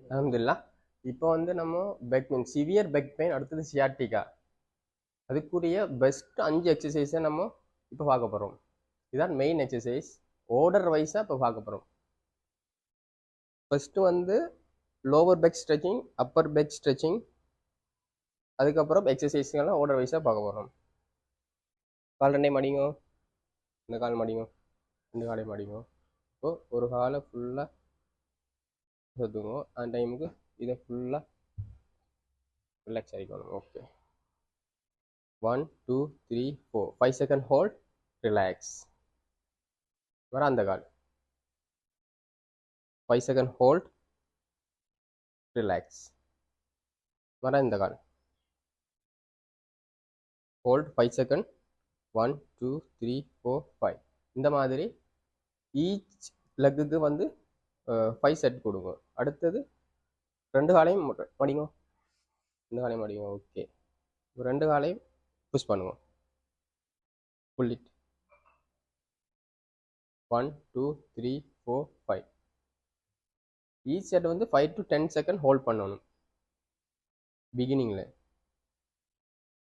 அல்ஹம்துலில்லாஹ். இப்போ வந்து நம்ம பெக் பெயின், சிவியர் பெக் பெயின், அடுத்தது சியாட்டிகா, அதுக்குரிய பெஸ்ட் 5 எக்ஸசைஸை நம்ம இப்போ பார்க்க போகிறோம். இதுதான் மெயின் எக்ஸசைஸ். ஆர்டர் வைஸாக இப்போ பார்க்க போகிறோம். ஃபர்ஸ்ட் வந்து லோவர் பெக் ஸ்ட்ரெச்சிங், அப்பர் பெக் ஸ்ட்ரெச்சிங், அதுக்கப்புறம் எக்ஸசைஸ்கெல்லாம் ஆர்டர் வைஸாக பார்க்க போகிறோம். கால் ரெண்டே மடிங்கோ, இந்த கால் மடிங்கோ, ரெண்டு காலை மடிங்கோ. இப்போ ஒரு காலை ஃபுல்லாக சுற்றுங்க. அந்த டைமுக்கு இதை ஃபுல்லாக ரிலாக்ஸ் ஆகிக்கணும். Okay, 1 2 3 4 5 second hold, relax. வர அந்த கால் 5 செகண்ட் ஹோல்ட், ரிலாக்ஸ். வர இந்த கால் ஹோல்ட் 5 செகண்ட், 1 2 3 4 5. இந்த மாதிரி ஈச் லெக்குக்கு வந்து 5 செட் கொடுங்க. அடுத்தது ரெண்டு காலையும் மடிங்க, ரெண்டு காலையும் மடிங்க. ஓகே, ரெண்டு காலையும் புஷ் பண்ணுங்க. Pull it. 1 2 3 4 5. ஈச் செட் வந்து 5 to 10 செகண்ட் ஹோல்ட் பண்ணணும் பிகினிங்கில்.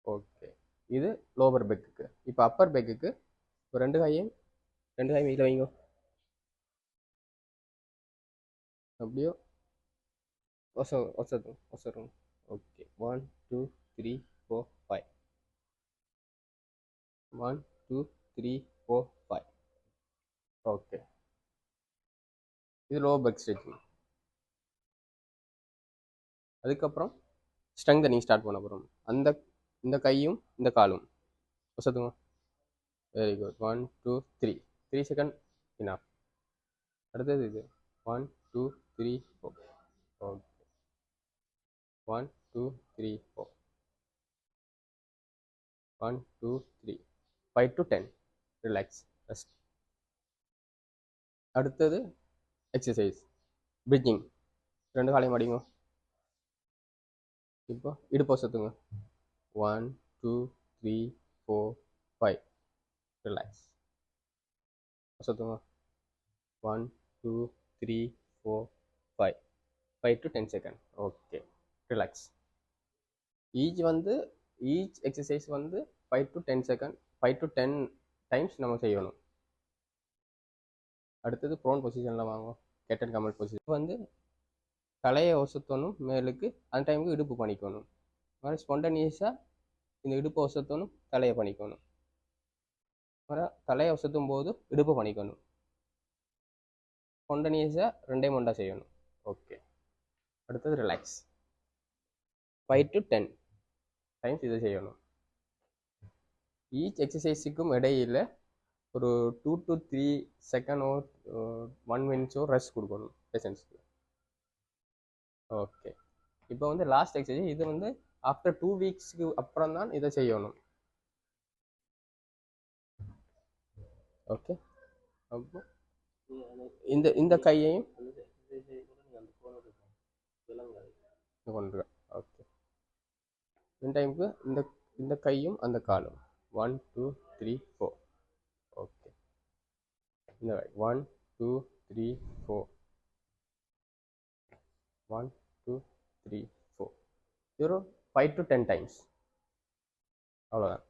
ஓகே, இது லோவர் பெக்குக்கு. இப்போ அப்பர் பெக்குக்கு ரெண்டு கையும் இதில் வைங்க. அப்படியோ ஒசரும். ஓகே, 1 2 3 4 5. 1 2 3 4 5. ஓகே, இது லோவர் பெக் ஸ்ட்ரெச்சிங். அதுக்கப்புறம் ஸ்ட்ரெங்தனிங் ஸ்டார்ட் பண்ண போகிறோம். இந்த கையும் இந்த காலும் ஒசத்துங்க. Very good. 1 2 3 3 second enough. அடுத்தது இது 1 2 3 4. ஓகே, 1 2 3 4. 1 2 3 5 to 10. Relax, rest. அடுத்தது எக்ஸசைஸ் பிரிட்ஜிங். ரெண்டு காலையும் மடிங்க. இப்போ இடுப்பு ஒசத்துங்க. 1 2 3 4 5. ரிலாக்ஸ். ஒசத்துங்க. 1 2 3 4 5. 5 to 10 second. Okay, relax. Each exercise வந்து 5 to 10 செகண்ட், 5 to 10 டைம்ஸ் நம்ம செய்யணும். அடுத்தது ப்ரோன் பொசிஷனில் வாங்க. கேட்டன் கமல் பொசிஷன் வந்து தலையை ஒசத்தணும் மேலுக்கு. அந்த டைமுக்கு இடுப்பு பண்ணிக்கணும். வர ஸ்பான்டனியஸாக இந்த இடுப்பு ஒசத்தணும், தலையை பண்ணிக்கணும். வர தலையை ஒசத்தும் போது இடுப்பு பண்ணிக்கணும். ஸ்பான்டனியஸாக ரெண்டே மொண்டா செய்யணும். ஓகே, அடுத்தது ரிலாக்ஸ். 5 to 10 டைம்ஸ் இதை செய்யணும். ஈச் எக்ஸசைஸுக்கும் இடையில் ஒரு 2 to 3 செகண்டோ 1 மினிட்ஸோ ரெஸ்ட் கொடுக்கணும் பேஷண்ட்ஸ்க்கு. ஓகே, இப்போ வந்து லாஸ்ட் எக்ஸசைஸ். இது வந்து ஆஃப்டர் 2 வீக்ஸ்க்கு அப்புறம் தான் இதை செய்யணும். ஓகே, அப்போ இந்த கையையும் கொண்டு. ஓகே, இந்த டைமுக்கு இந்த கையும் அந்த காலும் 1 2 3 4. ஓகே, இந்த 1 2 3 4. 1 2 3 4. 5 to 10 டைம்ஸ். அவ்வளோதான்.